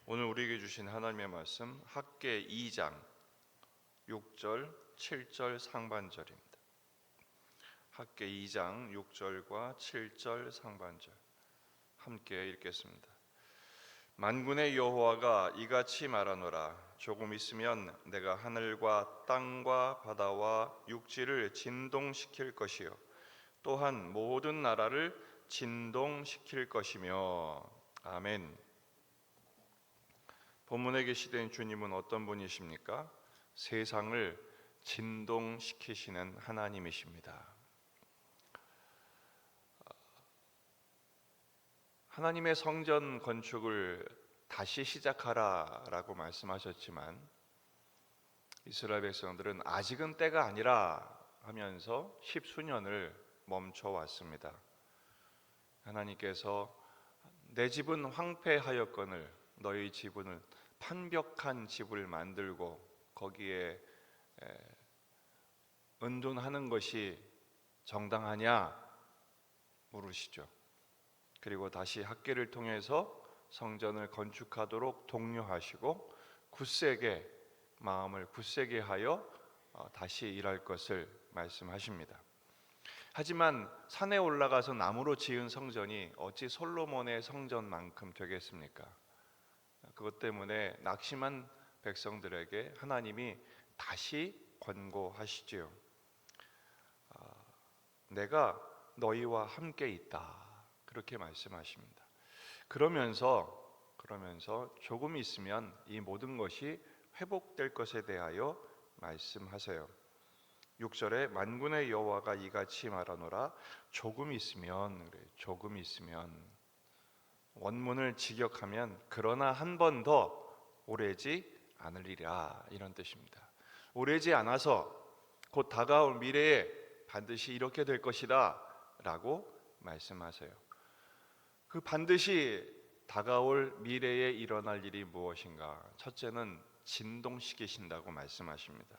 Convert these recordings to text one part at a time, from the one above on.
오늘 우리에게 주신 하나님의 말씀 학개 2장 6절, 7절 상반절입니다. 학개 2장 6절과 7절 상반절 함께 읽겠습니다. 만군의 여호와가 이같이 말하노라. 조금 있으면 내가 하늘과 땅과 바다와 육지를 진동시킬 것이요 또한 모든 나라를 진동시킬 것이며. 아멘. 본문에 계시된 주님은 어떤 분이십니까? 세상을 진동시키시는 하나님이십니다. 하나님의 성전 건축을 다시 시작하라라고 말씀하셨지만 이스라엘 백성들은 아직은 때가 아니라 하면서 십수년을 멈춰왔습니다. 하나님께서 내 집은 황폐하였거늘 너희 집은 판벽한 집을 만들고 거기에 은둔하는 것이 정당하냐 물으시죠. 그리고 다시 학개를 통해서 성전을 건축하도록 독려하시고 굳세게 마음을 굳세게 하여 다시 일할 것을 말씀하십니다. 하지만 산에 올라가서 나무로 지은 성전이 어찌 솔로몬의 성전만큼 되겠습니까? 그것 때문에 낙심한 백성들에게 하나님이 다시 권고하시지요. 내가 너희와 함께 있다, 그렇게 말씀하십니다. 그러면서 조금 있으면 이 모든 것이 회복될 것에 대하여 말씀하세요. 6절에 만군의 여호와가 이같이 말하노라. 조금 있으면, 조금 있으면, 원문을 직역하면 그러나 한 번 더 오래지 않으리라, 이런 뜻입니다. 오래지 않아서 곧 다가올 미래에 반드시 이렇게 될 것이다 라고 말씀하세요. 그 반드시 다가올 미래에 일어날 일이 무엇인가? 첫째는 진동시키신다고 말씀하십니다.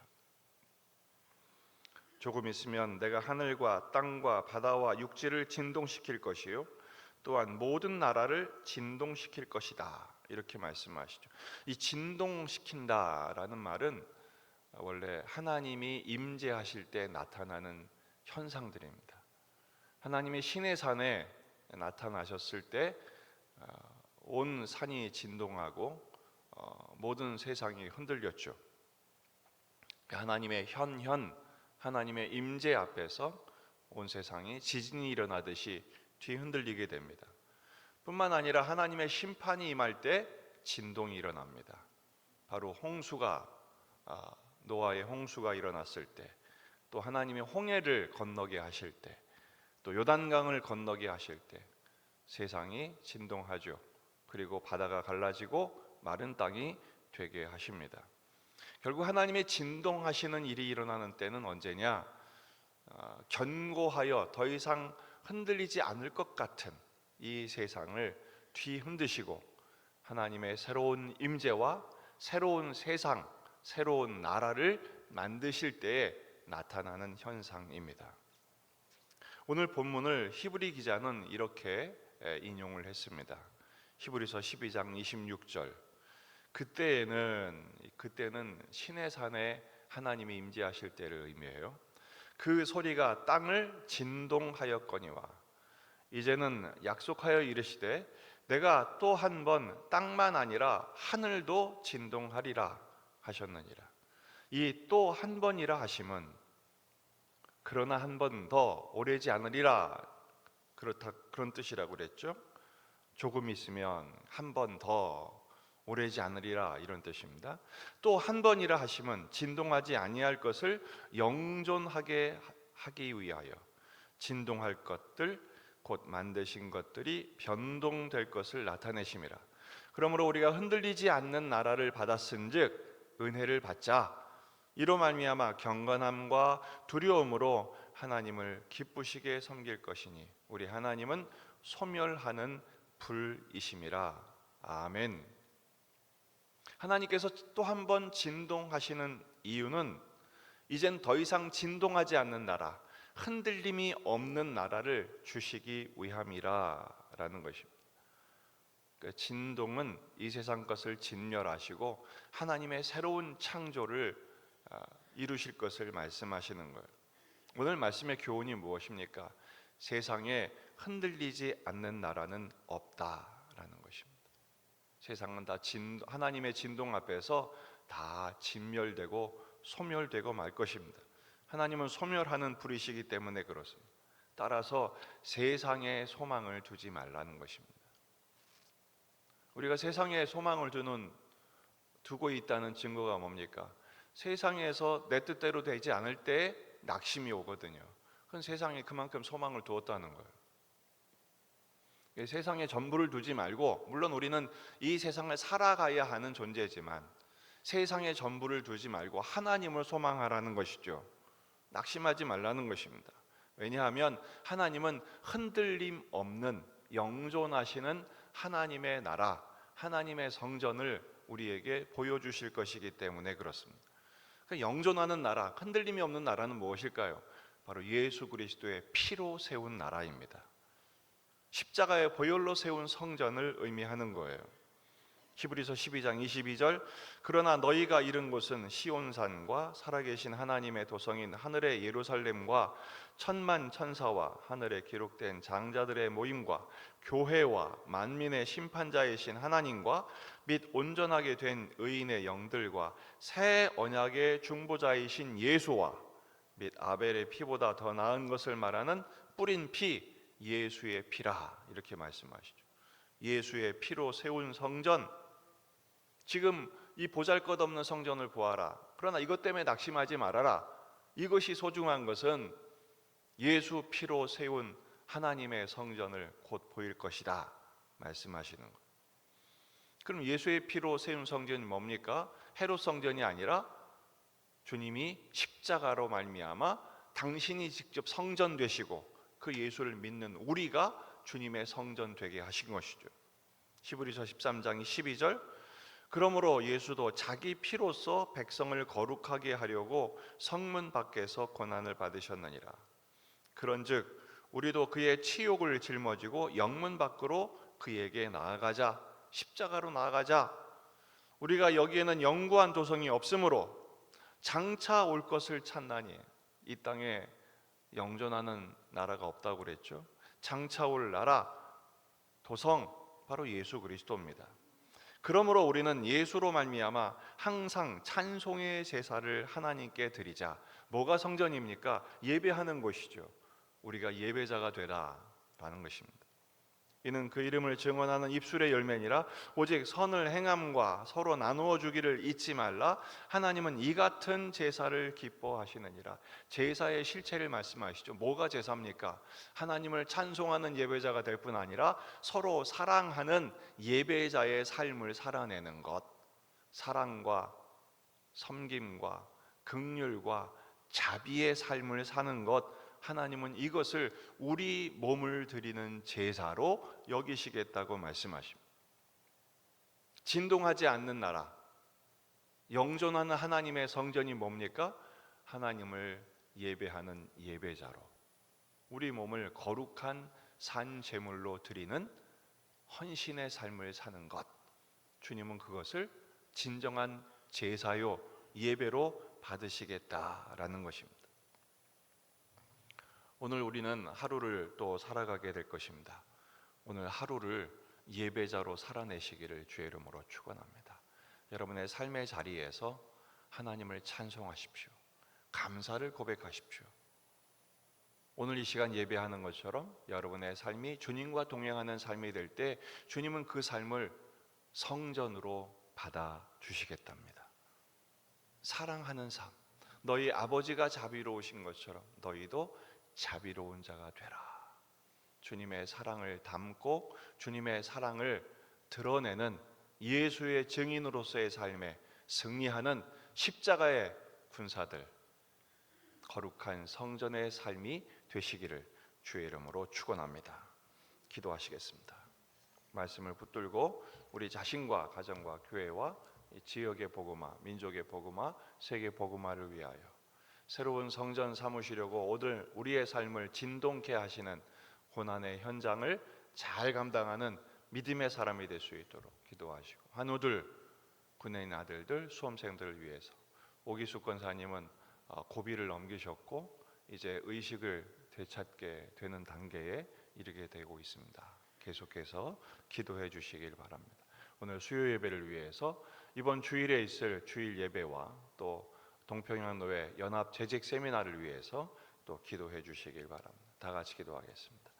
조금 있으면 내가 하늘과 땅과 바다와 육지를 진동시킬 것이요 또한 모든 나라를 진동시킬 것이다, 이렇게 말씀하시죠. 이 진동시킨다라는 말은 원래 하나님이 임재하실 때 나타나는 현상들입니다. 하나님이 시내산에 나타나셨을 때 온 산이 진동하고 모든 세상이 흔들렸죠. 하나님의 하나님의 임재 앞에서 온 세상이 지진이 일어나듯이 뒤흔들리게 됩니다. 뿐만 아니라 하나님의 심판이 임할 때 진동이 일어납니다. 바로 노아의 홍수가 일어났을 때, 또 하나님이 홍해를 건너게 하실 때, 또 요단강을 건너게 하실 때 세상이 진동하죠. 그리고 바다가 갈라지고 마른 땅이 되게 하십니다. 결국 하나님의 진동하시는 일이 일어나는 때는 언제냐? 견고하여 더 이상 흔들리지 않을 것 같은 이 세상을 뒤흔드시고 하나님의 새로운 임재와 새로운 세상, 새로운 나라를 만드실 때에 나타나는 현상입니다. 오늘 본문을 히브리 기자는 이렇게 인용을 했습니다. 히브리서 12장 26절. 그때는 시내산에 하나님이 임재하실 때를 의미해요. 그 소리가 땅을 진동하였거니와 이제는 약속하여 이르시되 내가 또 한 번 땅만 아니라 하늘도 진동하리라 하셨느니라. 이 또 한 번이라 하심은 그러나 한 번 더 오래지 않으리라, 그런 뜻이라고 그랬죠. 조금 있으면 한 번 더 오래지 않으리라, 이런 뜻입니다. 또 한 번이라 하심은 진동하지 아니할 것을 영존하게 하기 위하여 진동할 것들 곧 만드신 것들이 변동될 것을 나타내심이라. 그러므로 우리가 흔들리지 않는 나라를 받았은즉 은혜를 받자. 이로 말미암아 경건함과 두려움으로 하나님을 기쁘시게 섬길 것이니 우리 하나님은 소멸하는 불이심이라. 아멘. 하나님께서 또 한 번 진동하시는 이유는 이젠 더 이상 진동하지 않는 나라, 흔들림이 없는 나라를 주시기 위함이라는 것입니다. 그 진동은 이 세상 것을 진멸하시고 하나님의 새로운 창조를 이루실 것을 말씀하시는 거예요. 오늘 말씀의 교훈이 무엇입니까? 세상에 흔들리지 않는 나라는 없다라는 것입니다. 세상은 다 하나님의 진동 앞에서 다 진멸되고 소멸되고 말 것입니다. 하나님은 소멸하는 분이시기 때문에 그렇습니다. 따라서 세상에 소망을 두지 말라는 것입니다. 우리가 세상에 소망을 두고 있다는 증거가 뭡니까? 세상에서 내 뜻대로 되지 않을 때 낙심이 오거든요. 그건 세상에 그만큼 소망을 두었다는 거예요. 세상에 전부를 두지 말고, 물론 우리는 이 세상을 살아가야 하는 존재지만 세상에 전부를 두지 말고 하나님을 소망하라는 것이죠. 낙심하지 말라는 것입니다. 왜냐하면 하나님은 흔들림 없는 영존하시는 하나님의 나라, 하나님의 성전을 우리에게 보여주실 것이기 때문에 그렇습니다. 영존하는 나라, 흔들림이 없는 나라는 무엇일까요? 바로 예수 그리스도의 피로 세운 나라입니다. 십자가의 보혈로 세운 성전을 의미하는 거예요. 히브리서 12장 22절, 그러나 너희가 이른 곳은 시온산과 살아계신 하나님의 도성인 하늘의 예루살렘과 천만 천사와 하늘에 기록된 장자들의 모임과 교회와 만민의 심판자이신 하나님과 및 온전하게 된 의인의 영들과 새 언약의 중보자이신 예수와 및 아벨의 피보다 더 나은 것을 말하는 뿌린 피 예수의 피라, 이렇게 말씀하시죠. 예수의 피로 세운 성전, 지금 이 보잘것없는 성전을 보아라. 그러나 이것 때문에 낙심하지 말아라. 이것이 소중한 것은 예수 피로 세운 하나님의 성전을 곧 보일 것이다 말씀하시는 것. 그럼 예수의 피로 세운 성전이 뭡니까? 헤롯 성전이 아니라 주님이 십자가로 말미암아 당신이 직접 성전 되시고 그 예수를 믿는 우리가 주님의 성전 되게 하신 것이죠. 히브리서 13장 12절, 그러므로 예수도 자기 피로써 백성을 거룩하게 하려고 성문 밖에서 고난을 받으셨느니라. 그런즉 우리도 그의 치욕을 짊어지고 영문 밖으로 그에게 나아가자. 십자가로 나아가자. 우리가 여기에는 영구한 도성이 없으므로 장차 올 것을 찾나니, 이 땅에 영존하는 나라가 없다고 그랬죠. 장차 올 나라, 도성, 바로 예수 그리스도입니다. 그러므로 우리는 예수로 말미암아 항상 찬송의 제사를 하나님께 드리자. 뭐가 성전입니까? 예배하는 곳이죠. 우리가 예배자가 되라라는 것입니다. 이는 그 이름을 증언하는 입술의 열매니라. 오직 선을 행함과 서로 나누어 주기를 잊지 말라. 하나님은 이 같은 제사를 기뻐하시느니라. 제사의 실체를 말씀하시죠. 뭐가 제사입니까? 하나님을 찬송하는 예배자가 될 뿐 아니라 서로 사랑하는 예배자의 삶을 살아내는 것, 사랑과 섬김과 긍휼과 자비의 삶을 사는 것, 하나님은 이것을 우리 몸을 드리는 제사로 여기시겠다고 말씀하십니다. 진동하지 않는 나라, 영존하는 하나님의 성전이 뭡니까? 하나님을 예배하는 예배자로, 우리 몸을 거룩한 산 제물로 드리는 헌신의 삶을 사는 것, 주님은 그것을 진정한 제사요 예배로 받으시겠다라는 것입니다. 오늘 우리는 하루를 또 살아가게 될 것입니다. 오늘 하루를 예배자로 살아내시기를 주의 이름으로 축원합니다. 여러분의 삶의 자리에서 하나님을 찬송하십시오. 감사를 고백하십시오. 오늘 이 시간 예배하는 것처럼 여러분의 삶이 주님과 동행하는 삶이 될 때 주님은 그 삶을 성전으로 받아 주시겠답니다. 사랑하는 삶, 너희 아버지가 자비로우신 것처럼 너희도 자비로운 자가 되라. 주님의 사랑을 담고 주님의 사랑을 드러내는 예수의 증인으로서의 삶에 승리하는 십자가의 군사들, 거룩한 성전의 삶이 되시기를 주의 이름으로 축원합니다. 기도하시겠습니다. 말씀을 붙들고 우리 자신과 가정과 교회와 지역의 복음화, 민족의 복음화, 세계 복음화를 위하여 새로운 성전 삼으시려고 오늘 우리의 삶을 진동케 하시는 고난의 현장을 잘 감당하는 믿음의 사람이 될 수 있도록 기도하시고, 한우들 군인 아들들 수험생들을 위해서 오기수 권사님은 고비를 넘기셨고 이제 의식을 되찾게 되는 단계에 이르게 되고 있습니다. 계속해서 기도해 주시길 바랍니다. 오늘 수요 예배를 위해서 이번 주일에 있을 주일 예배와 또 동평양노회 연합 재직 세미나를 위해서 또 기도해 주시길 바랍니다. 다 같이 기도하겠습니다.